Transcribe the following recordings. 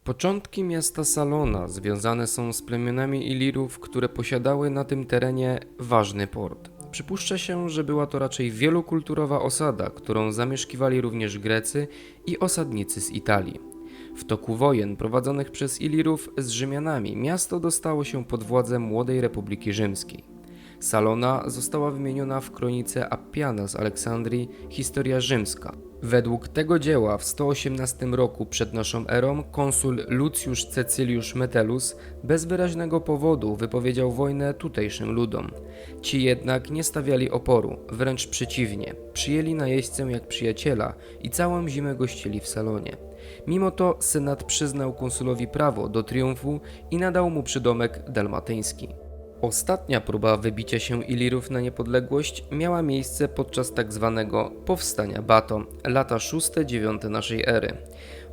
Początki miasta Salona związane są z plemionami Ilirów, które posiadały na tym terenie ważny port. Przypuszcza się, że była to raczej wielokulturowa osada, którą zamieszkiwali również Grecy i osadnicy z Italii. W toku wojen prowadzonych przez Ilirów z Rzymianami miasto dostało się pod władzę młodej Republiki Rzymskiej. Salona została wymieniona w kronice Appiana z Aleksandrii Historia Rzymska. Według tego dzieła w 118 roku przed naszą erą konsul Lucius Caecilius Metellus bez wyraźnego powodu wypowiedział wojnę tutejszym ludom. Ci jednak nie stawiali oporu, wręcz przeciwnie, przyjęli najeźdźcę jak przyjaciela i całą zimę gościli w Salonie. Mimo to senat przyznał konsulowi prawo do triumfu i nadał mu przydomek dalmatyński. Ostatnia próba wybicia się Ilirów na niepodległość miała miejsce podczas tzw. powstania Bato, lata 6-9 naszej ery.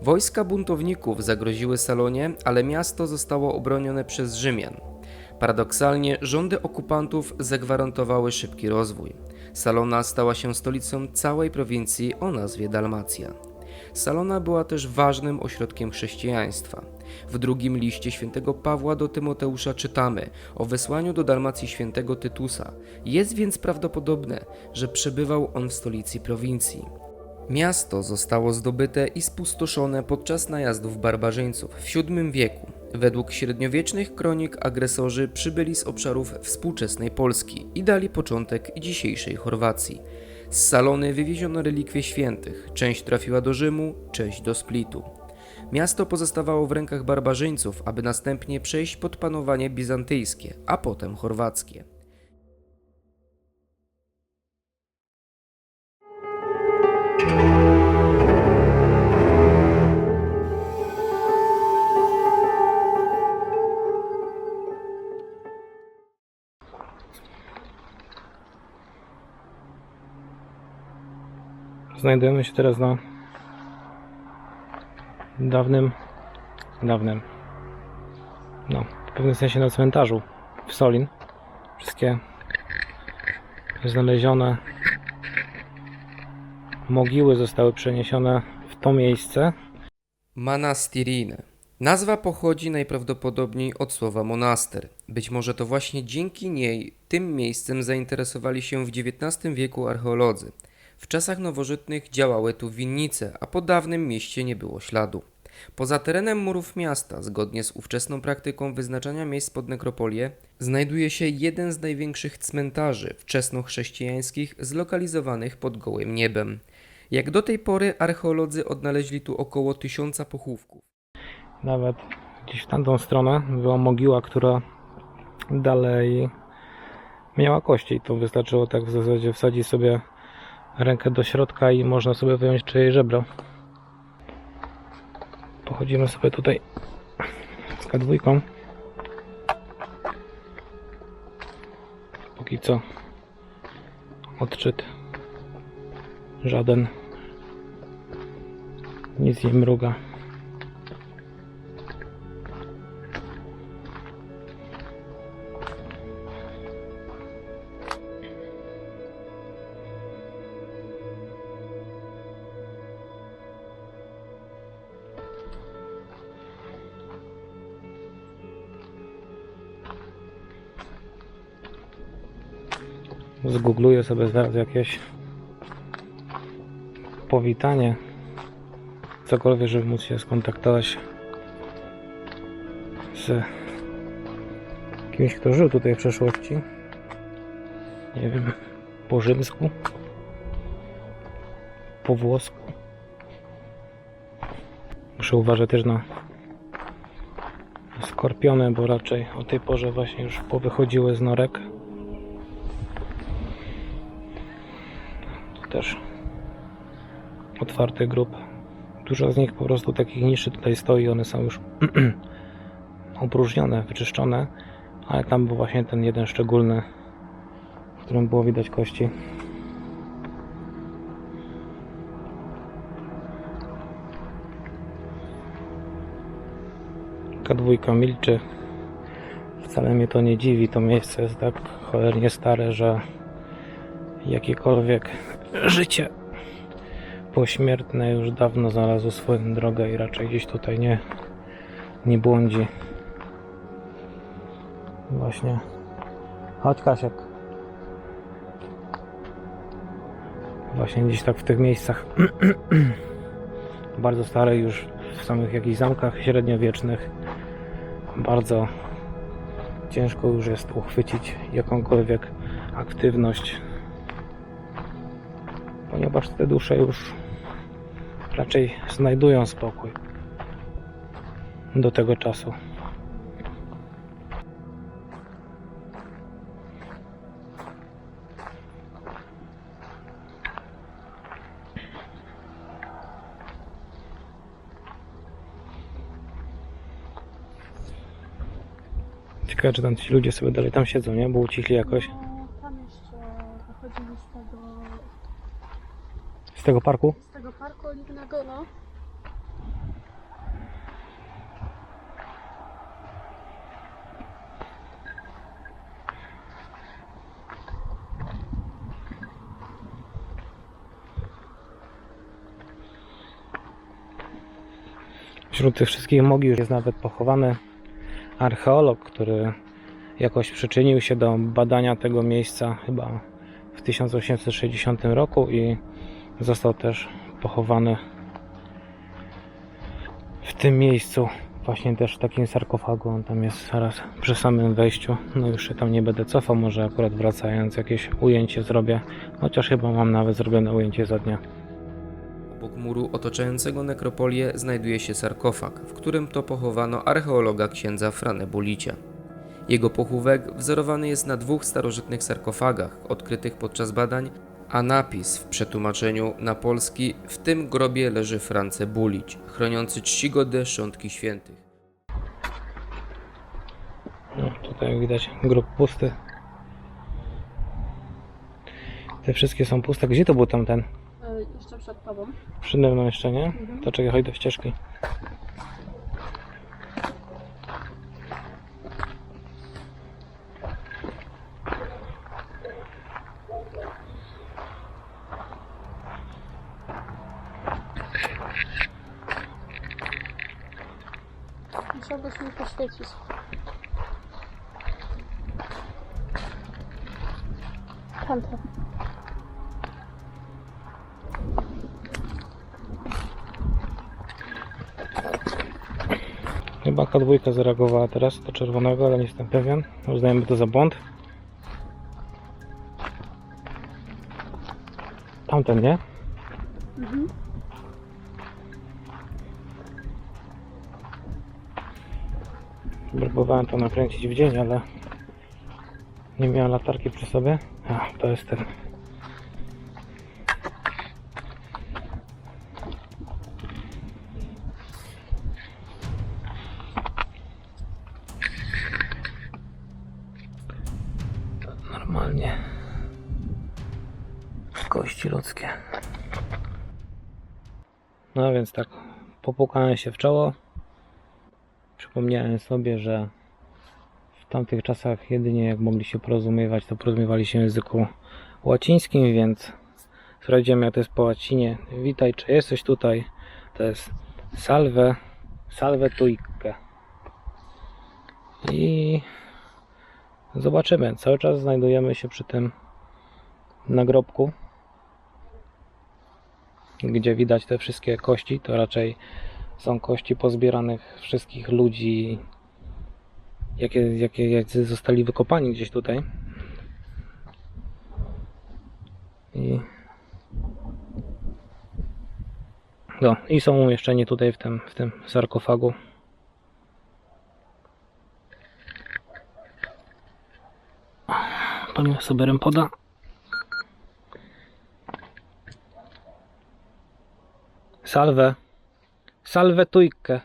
Wojska buntowników zagroziły Salonie, ale miasto zostało obronione przez Rzymian. Paradoksalnie rządy okupantów zagwarantowały szybki rozwój. Salona stała się stolicą całej prowincji o nazwie Dalmacja. Salona była też ważnym ośrodkiem chrześcijaństwa. W drugim liście świętego Pawła do Tymoteusza czytamy o wysłaniu do Dalmacji świętego Tytusa. Jest więc prawdopodobne, że przebywał on w stolicy prowincji. Miasto zostało zdobyte i spustoszone podczas najazdów barbarzyńców w VII wieku. Według średniowiecznych kronik agresorzy przybyli z obszarów współczesnej Polski i dali początek dzisiejszej Chorwacji. Z Salony wywieziono relikwie świętych, część trafiła do Rzymu, część do Splitu. Miasto pozostawało w rękach barbarzyńców, aby następnie przejść pod panowanie bizantyjskie, a potem chorwackie. Znajdujemy się teraz na dawnym, w pewnym sensie na cmentarzu w Solin. Wszystkie znalezione mogiły zostały przeniesione w to miejsce. Manastirine. Nazwa pochodzi najprawdopodobniej od słowa monaster. Być może to właśnie dzięki niej tym miejscem zainteresowali się w XIX wieku archeolodzy. W czasach nowożytnych działały tu winnice, a po dawnym mieście nie było śladu. Poza terenem murów miasta, zgodnie z ówczesną praktyką wyznaczania miejsc pod nekropolię, znajduje się jeden z największych cmentarzy wczesnochrześcijańskich zlokalizowanych pod gołym niebem. Jak do tej pory archeolodzy odnaleźli tu około 1000 pochówków. Nawet gdzieś w tamtą stronę była mogiła, która dalej miała kości. To wystarczyło tak w zasadzie wsadzić sobie rękę do środka i można sobie wyjąć czyjeś żebro. Pochodzimy sobie tutaj z K2. Póki co odczyt żaden, nic nie mruga. Zgoogluję sobie zaraz jakieś powitanie, cokolwiek, żeby móc się skontaktować z kimś, kto żył tutaj w przeszłości. Nie wiem, po rzymsku, po włosku. Muszę uważać też na skorpiony, bo raczej o tej porze właśnie już powychodziły z norek. Też otwarty grób. Dużo z nich po prostu takich niszy tutaj stoi, one są już opróżnione, wyczyszczone, ale tam był właśnie ten jeden szczególny, w którym było widać kości. K2 milczy. Wcale mnie to nie dziwi, to miejsce jest tak cholernie stare, że jakiekolwiek życie pośmiertne już dawno znalazło swoją drogę i raczej gdzieś tutaj nie błądzi. Właśnie. Chodź, Kasiek. Właśnie gdzieś tak w tych miejscach bardzo stare, już w samych jakichś zamkach średniowiecznych, bardzo ciężko już jest uchwycić jakąkolwiek aktywność, ponieważ te dusze już raczej znajdują spokój do tego czasu. Ciekawe, czy tam ci ludzie sobie dalej tam siedzą, nie? Bo ucichli jakoś. No, tam jeszcze wychodzili Z tego parku? z tego parku oliwnego, no. Wśród tych wszystkich mogił jest nawet pochowany archeolog, który jakoś przyczynił się do badania tego miejsca chyba w 1860 roku i został też pochowany w tym miejscu, właśnie też w takim sarkofagu. On tam jest zaraz przy samym wejściu. No już się tam nie będę cofał, może akurat wracając jakieś ujęcie zrobię, chociaż chyba mam nawet zrobione ujęcie za dnia. Obok muru otaczającego nekropolię znajduje się sarkofag, w którym to pochowano archeologa księdza Frane Bulicia. Jego pochówek wzorowany jest na 2 starożytnych sarkofagach odkrytych podczas badań, a napis w przetłumaczeniu na polski: w tym grobie leży France Bulić, chroniący czcigodne szczątki świętych. No, tutaj widać grób pusty. Te wszystkie są puste. Gdzie to był tamten? Jeszcze przed tobą. Przede mną jeszcze, nie? To czekaj, chodź do ścieżki. Musiałbyś mi poświecić. Tamto. Chyba K2 zareagowała teraz do czerwonego, ale nie jestem pewien. Uznajemy to za błąd. Tamten, nie? Próbowałem to nakręcić w dzień, ale nie miałem latarki przy sobie. A, to jest ten. Normalnie kości ludzkie. No więc tak, popukałem się w czoło. Przypomniałem sobie, że w tamtych czasach jedynie jak mogli się porozumiewać, to porozumiewali się w języku łacińskim, więc sprawdziłem, jak to jest po łacinie. Witaj, czy jesteś tutaj? To jest salve tuique. I zobaczymy. Cały czas znajdujemy się przy tym nagrobku, gdzie widać te wszystkie kości. To raczej są kości pozbieranych wszystkich ludzi, jakie zostali wykopani gdzieś tutaj. I są umieszczeni tutaj w tym sarkofagu. Palimy sobie rempoda. Salve tuique.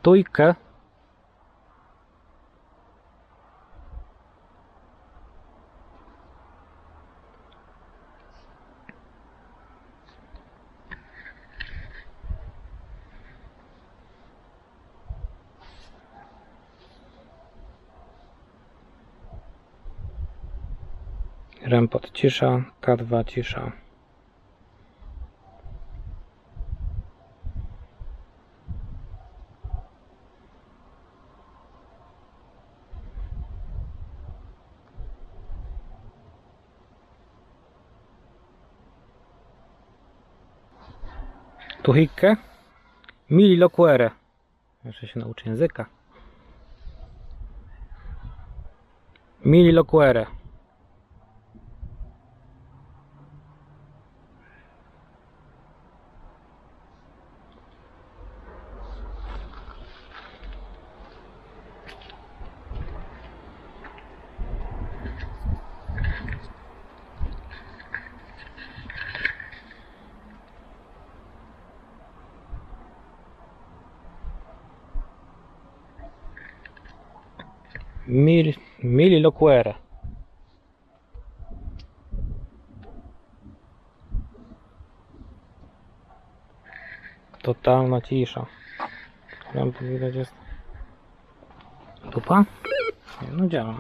Tuique. Rempot cisza, K2 cisza. Tuhicke, mili loquere. Jeszcze się nauczy języka. Mili loquere. Mili loquere. Totalna cisza. Tam tu widać jest dupa? Nie, no działa.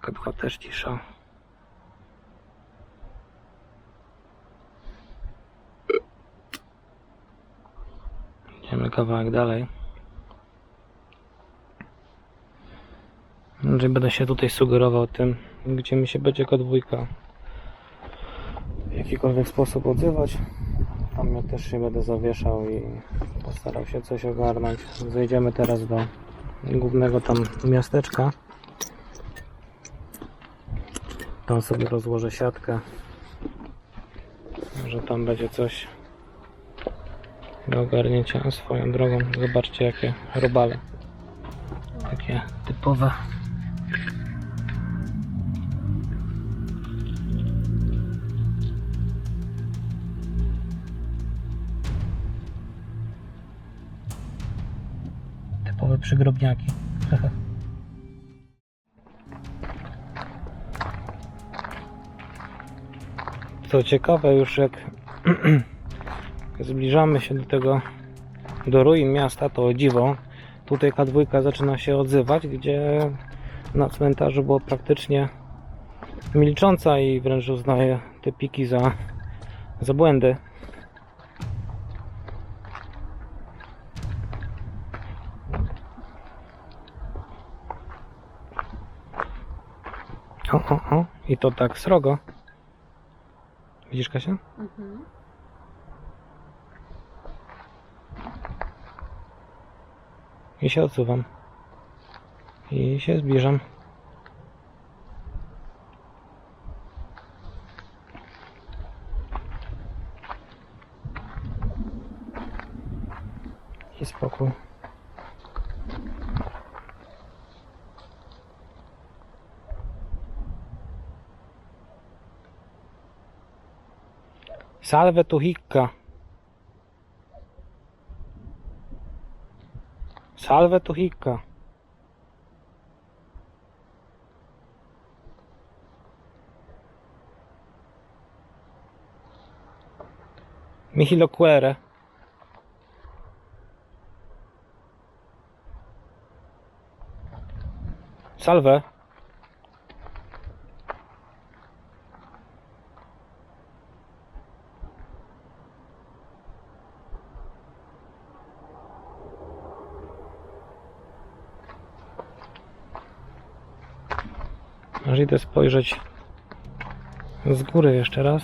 K2 też cisza. Idziemy kawałek dalej. Że będę się tutaj sugerował tym, gdzie mi się będzie K2 w jakikolwiek sposób odzywać. Tam ja też się będę zawieszał i postarał się coś ogarnąć. Zejdziemy teraz do głównego tam miasteczka. Tam sobie rozłożę siatkę. Może tam będzie coś do ogarnięcia swoją drogą. Zobaczcie jakie robale. Takie typowe. Typowe przygrobniaki. Co ciekawe, już jak zbliżamy się do ruin miasta, to o dziwo, tutaj K2 zaczyna się odzywać, gdzie na cmentarzu było praktycznie milcząca i wręcz uznaje te piki za błędy. O, i to tak srogo. Widzisz, Kasia? Mhm. I się odsuwam. I się zbliżam. I spokój. Salve Tuhicka. Salve Tuhicka. Mihi loquere. Salve. Aż idę spojrzeć z góry jeszcze raz.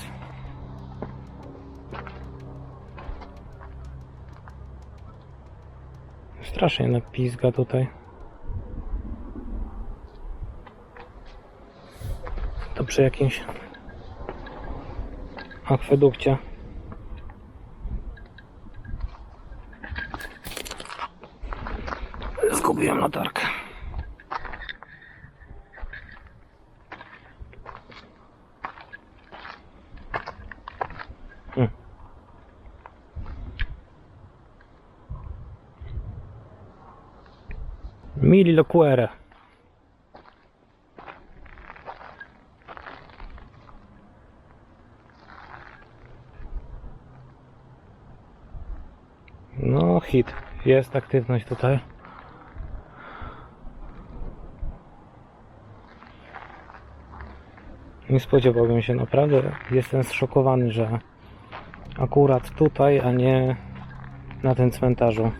Strasznie napizga tutaj. To przy jakimś akwedukcie. Zgubiłem latarkę. Mili loquere. No hit. Jest aktywność tutaj. Nie spodziewałbym się, naprawdę jestem zszokowany, że akurat tutaj, a nie na tym cmentarzu.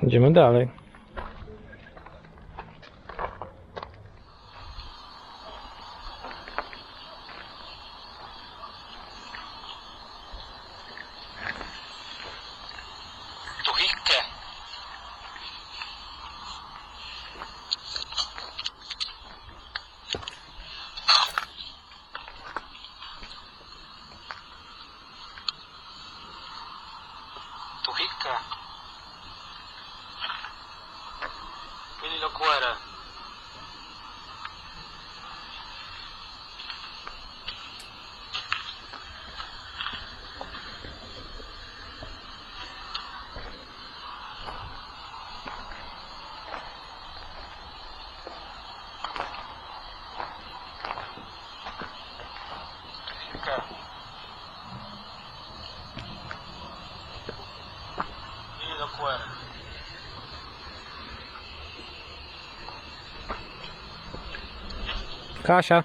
Idziemy dalej. Tuhike. Tuhike. Mili locuere. Tuhike. Mili locuere. Kasia.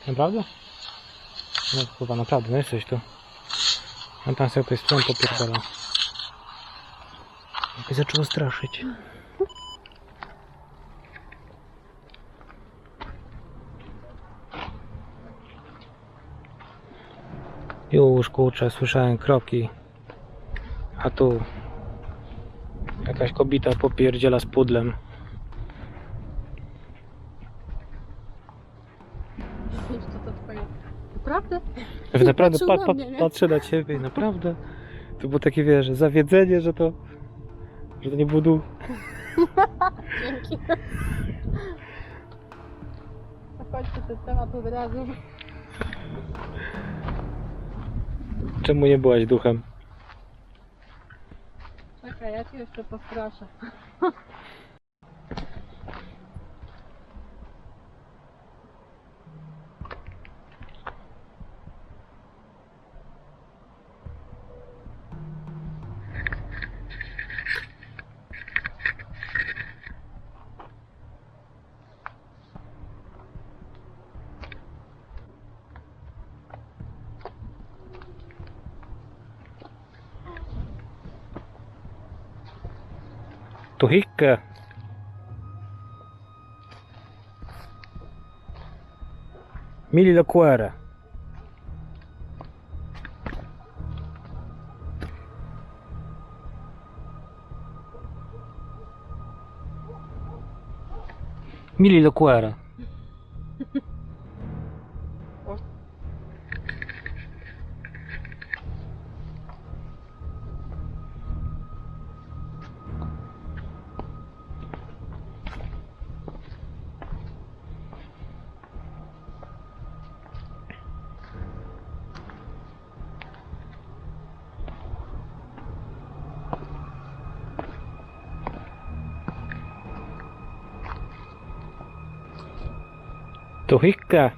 Naprawdę? No chyba naprawdę, no jesteś tu. A tam sobie ktoś stron popierdala. Jakby zaczęło straszyć. Już kurczę, słyszałem kroki. A tu jakaś kobieta popierdziela z pudlem. Jeszcze to twoje. Naprawdę? Naprawdę Patrzył na mnie, nie? patrzę na ciebie, naprawdę. To było takie, wiesz, zawiedzenie, że to nie był duch. Dzięki. Zakończmy ten temat od razu. Czemu nie byłaś duchem? Czekaj, ja cię jeszcze postraszę. Tuhike. Mili locuere. Mili locuere. Tuhike.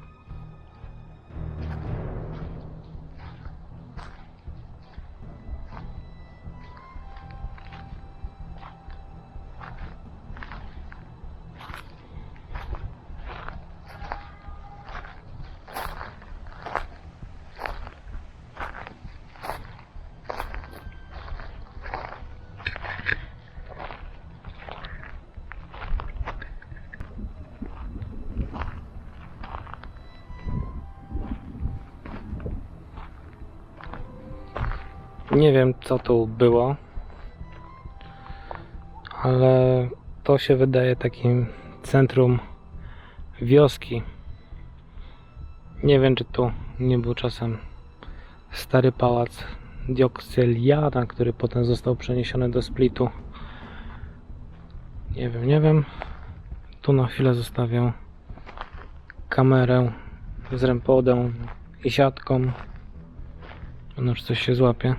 Nie wiem co tu było, ale to się wydaje takim centrum wioski. Nie wiem czy tu nie był czasem stary pałac Diokleciana, który potem został przeniesiony do Splitu. Nie wiem. Tu na chwilę zostawię kamerę z rempodą. i siatką. Już coś się złapie.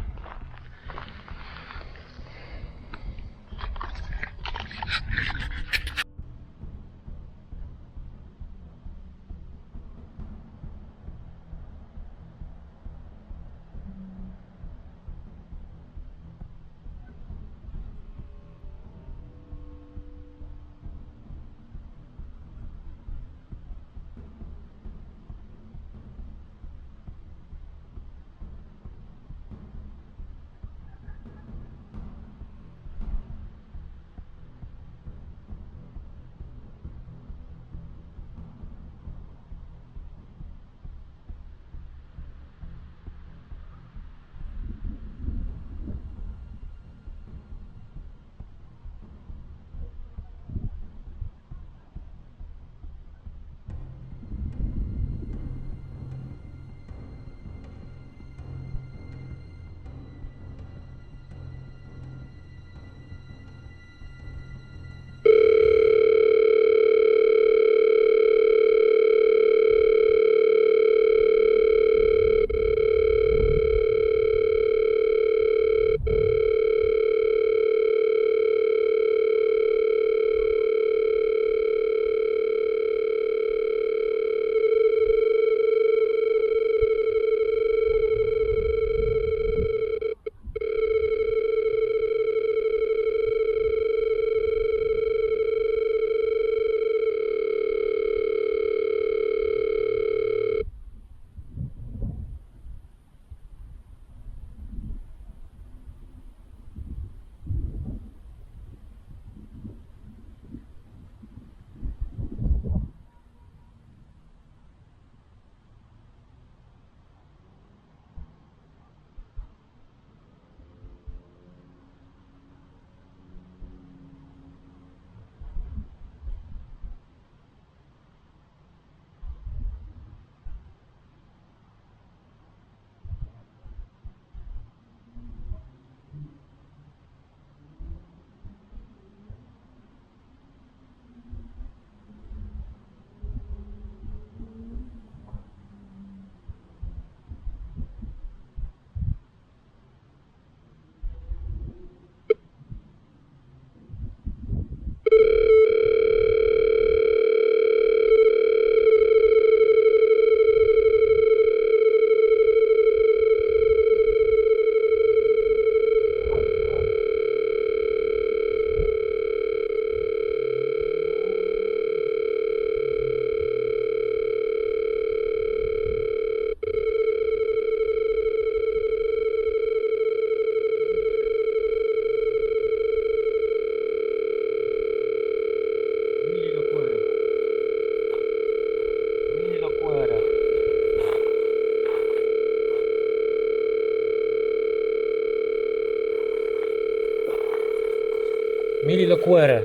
Mili loquere.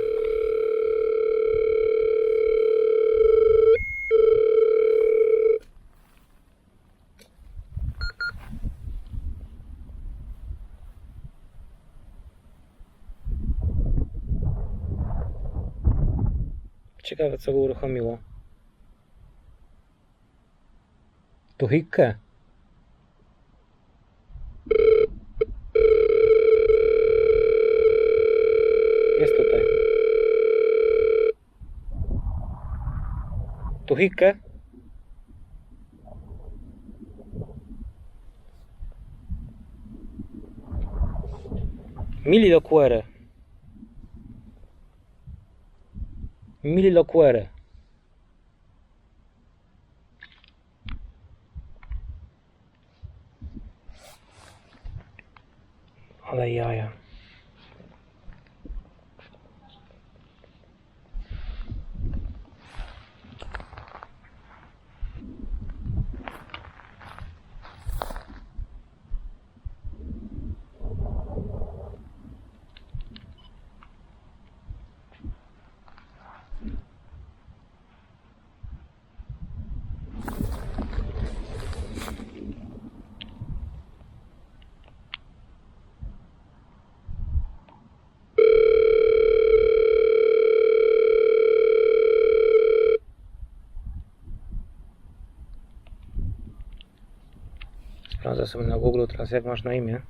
Ciekawe, co go uruchomiło. Tu hikkę. Jest tutaj. Tu hikkę. Mili loquere. Mili loquere. Ale jaja. Sprawdzę sobie na Google teraz, jak masz na imię.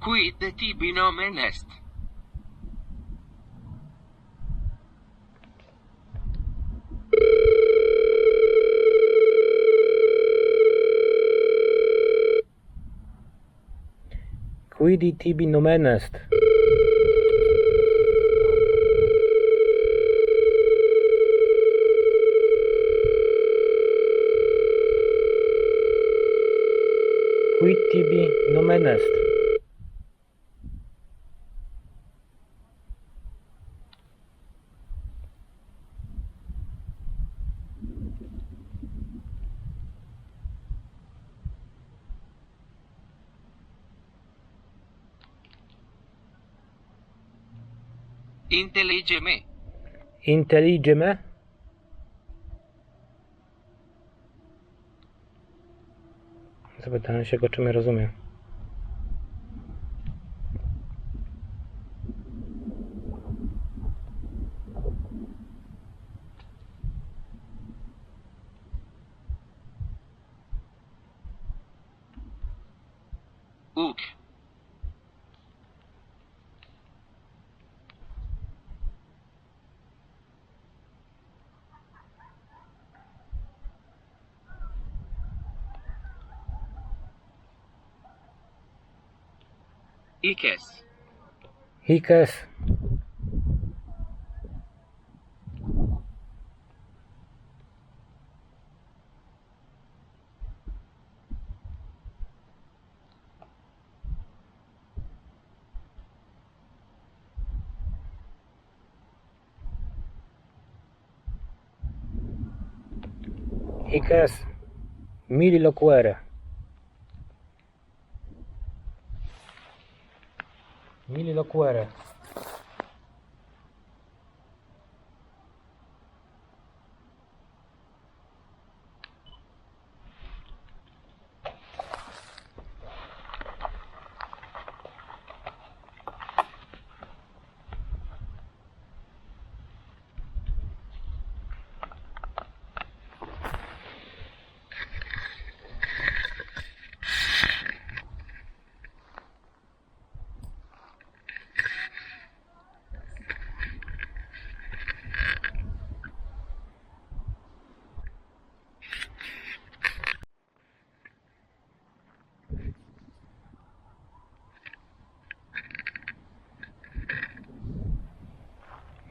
Quid tibi nomen est? Quidi tibi nomen est? Quid tibi nomen est? Intellige me. Intellige me? Zapytałem się go, czy mnie rozumie. Uc. Ices. Hikes. Hikes. Mili loquere. Mili loquere.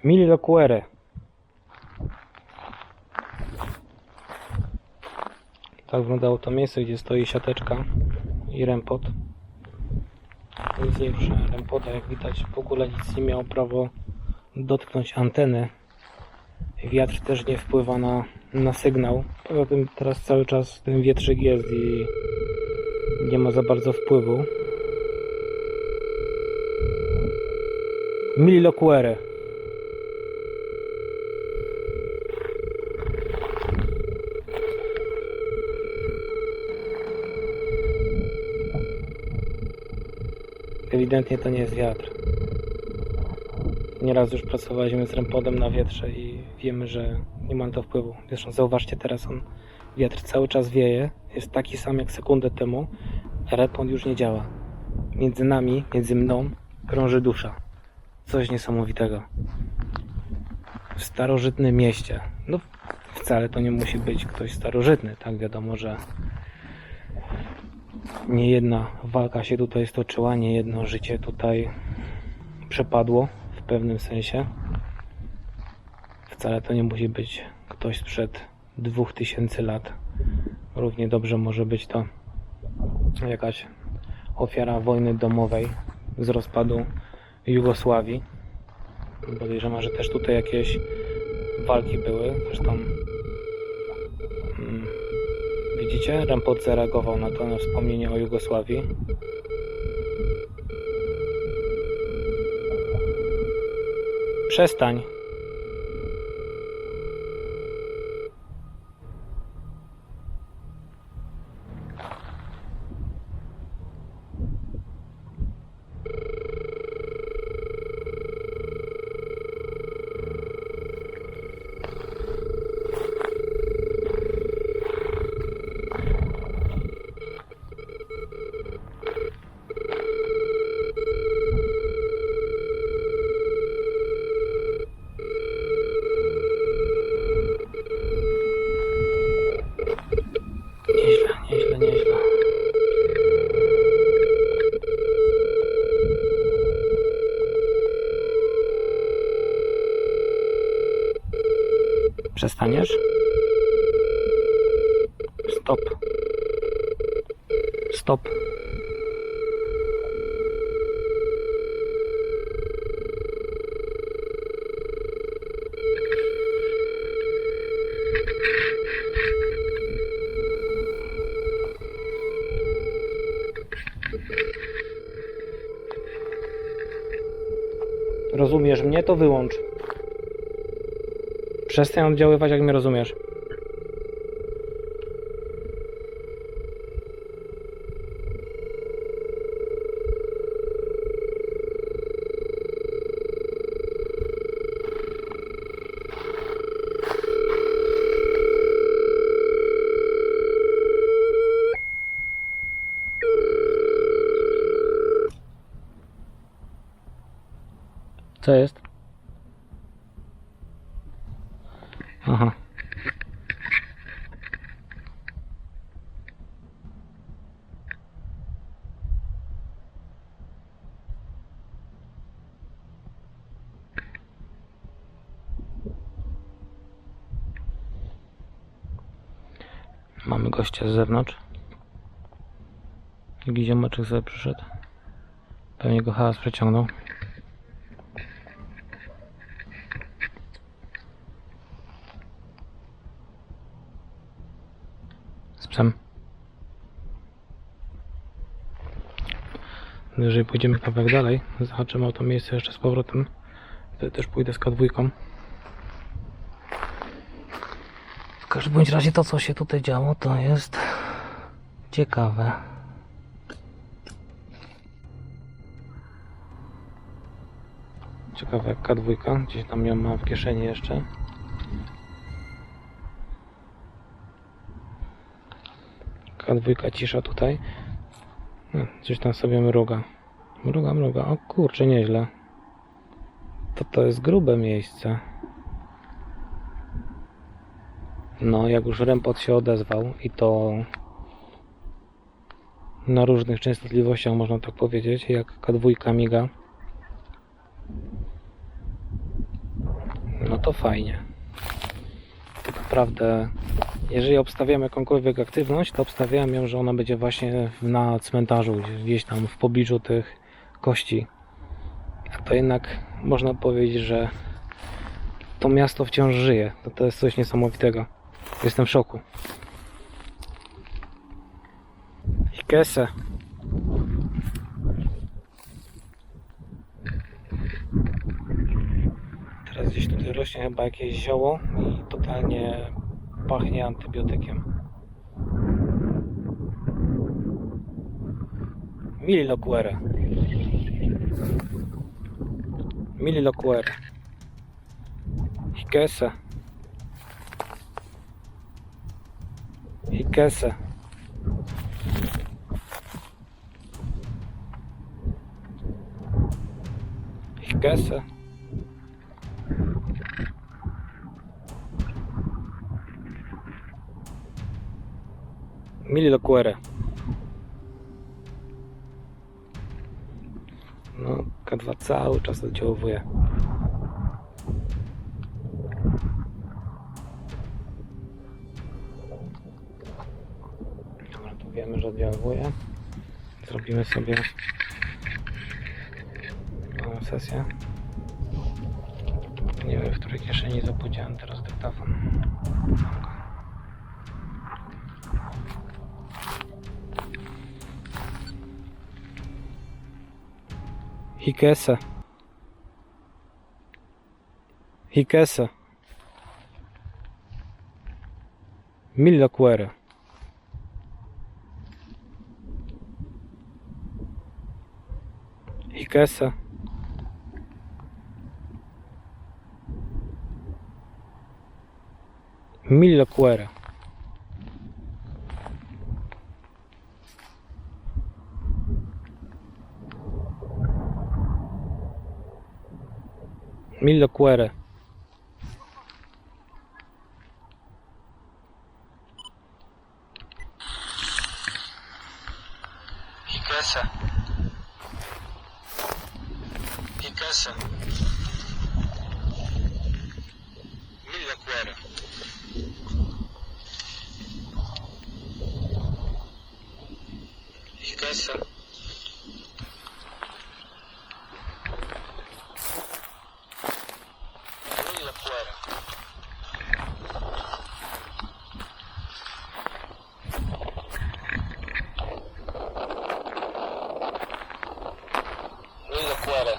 Mili loquere. Tak wyglądało to miejsce, gdzie stoi siateczka i rempot. Nic nie rusza rempota, jak widać w ogóle nic nie miało prawo dotknąć anteny. Wiatr też nie wpływa na sygnał. Poza tym teraz cały czas ten wietrzyk jest i nie ma za bardzo wpływu. Mili loquere. Ewidentnie to nie jest wiatr. Nieraz już pracowaliśmy z rempodem na wietrze i wiemy, że nie ma na to wpływu. Zresztą zauważcie teraz, wiatr cały czas wieje, jest taki sam jak sekundę temu, a rempod już nie działa. Między nami, między mną krąży dusza. Coś niesamowitego. W starożytnym mieście. No wcale to nie musi być ktoś starożytny, tak wiadomo, że nie jedna walka się tutaj stoczyła, nie jedno życie tutaj przepadło w pewnym sensie. Wcale to nie musi być ktoś sprzed 2000 lat. Równie dobrze może być to jakaś ofiara wojny domowej z rozpadu Jugosławii. Podejrzewam, że też tutaj jakieś walki były. Zresztą widzicie? Rempot zareagował na to, na wspomnienie o Jugosławii. Przestań. Przestaniesz? Stop. Stop. Rozumiesz mnie? To wyłącz. Przestań oddziaływać, jak mnie rozumiesz. Co jest? Aha. Mamy gościa z zewnątrz. Jakiś ziomeczek sobie przyszedł. Pewnie go hałas przeciągnął. Z psem. Jeżeli pójdziemy kawałek dalej, zahaczymy o to miejsce jeszcze z powrotem. Wtedy też pójdę z K2. W każdym bądź razie to, co się tutaj działo, to jest ciekawe. Ciekawe jak K2, gdzieś tam ją mam w kieszeni jeszcze. K2 cisza tutaj. Coś tam sobie mruga. Mruga. O kurczę, nieźle. To jest grube miejsce. No, jak już rempot się odezwał i to na różnych częstotliwościach, można tak powiedzieć, jak K2 miga, no to fajnie. Tak naprawdę, jeżeli obstawiam jakąkolwiek aktywność, to obstawiam ją, że ona będzie właśnie na cmentarzu, gdzieś tam w pobliżu tych kości. A to jednak można powiedzieć, że to miasto wciąż żyje. To jest coś niesamowitego. Jestem w szoku. Hikese. Teraz gdzieś tutaj rośnie chyba jakieś zioło i totalnie pachnie antybiotykiem. Mililoquere. Mililoquere. Hikese. Hikese. Hikese. Mililoquere. No, K2 cały czas oddziałuje. Dobra, tu wiemy, że oddziałuje. Zrobimy sobie małą sesję. Nie wiem, w której kieszeni zapowiedziałem teraz dyktafon. Hikese. Hikese. Mililoquere. Hikese. Mililoquere. Mililoquere. Hikese. Hikese. Mililoquere. Hikesa. Mili la cuera. Mili la cuera.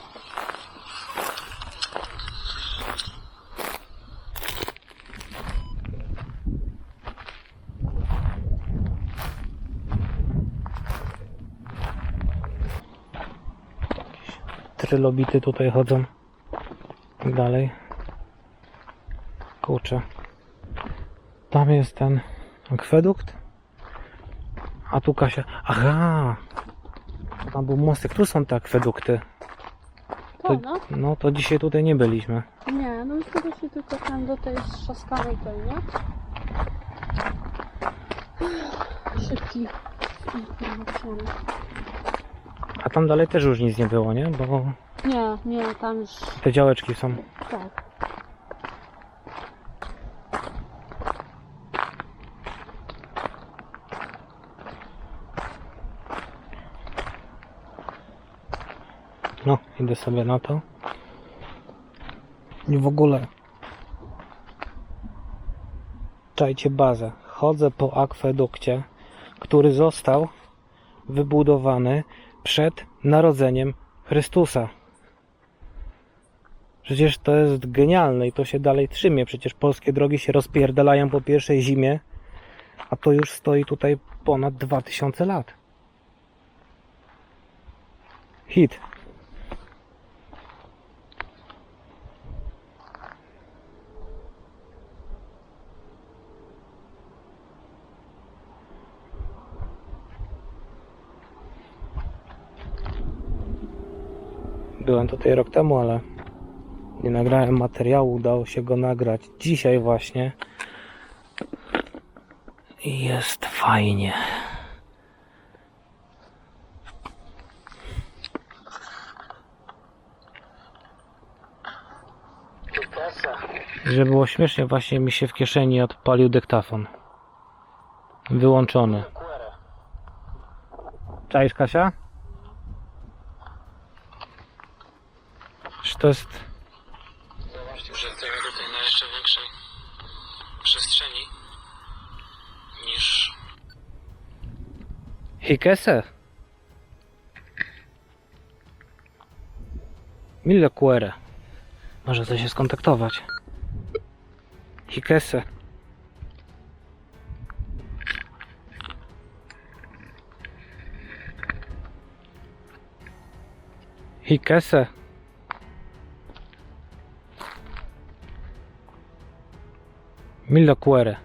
Trylobity tutaj chodzą. I dalej. Kurczę. Tam jest ten akwedukt. A tu Kasia. Aha! Tam był mostek. Tu są te akwedukty. To no? No to dzisiaj tutaj nie byliśmy. Nie, no już tylko się tylko tam do tej trzaskanej tej, nie? Szybki. Informacyjny. A tam dalej też już nic nie było, nie? Bo Nie, tam już te działeczki są. tak. No, idę sobie na to. I w ogóle czajcie bazę. Chodzę po akwedukcie, który został wybudowany przed narodzeniem Chrystusa. Przecież to jest genialne i to się dalej trzymie. Przecież polskie drogi się rozpierdalają po pierwszej zimie, a to już stoi tutaj ponad 2000 lat. Hit. Byłem tutaj rok temu, ale nie nagrałem materiału, udało się go nagrać dzisiaj właśnie. I jest fajnie. Żeby było śmiesznie, właśnie mi się w kieszeni odpalił dyktafon. Wyłączony. Cześć Kasia? Czy to jest... Zobaczcie, że jesteśmy tutaj na jeszcze większej przestrzeni niż Hikese? Mille cuore. Może coś się skontaktować. Hikese. Hikese. Mille cuore.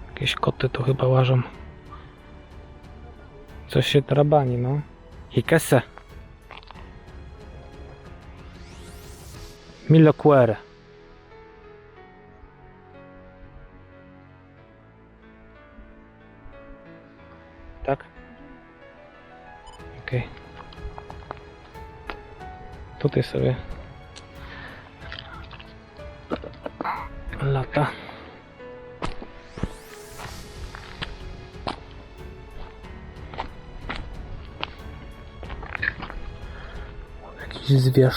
Jakieś koty tu chyba łażą. Coś się trabani, no. Hikese. Mille cuore. Tak? Okej. Tutaj sobie lata. Jakiś zwierz.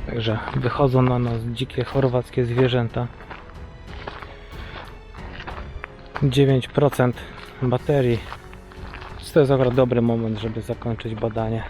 Także wychodzą na nas dzikie chorwackie zwierzęta. 9% baterii. To jest akurat dobry moment, żeby zakończyć badanie.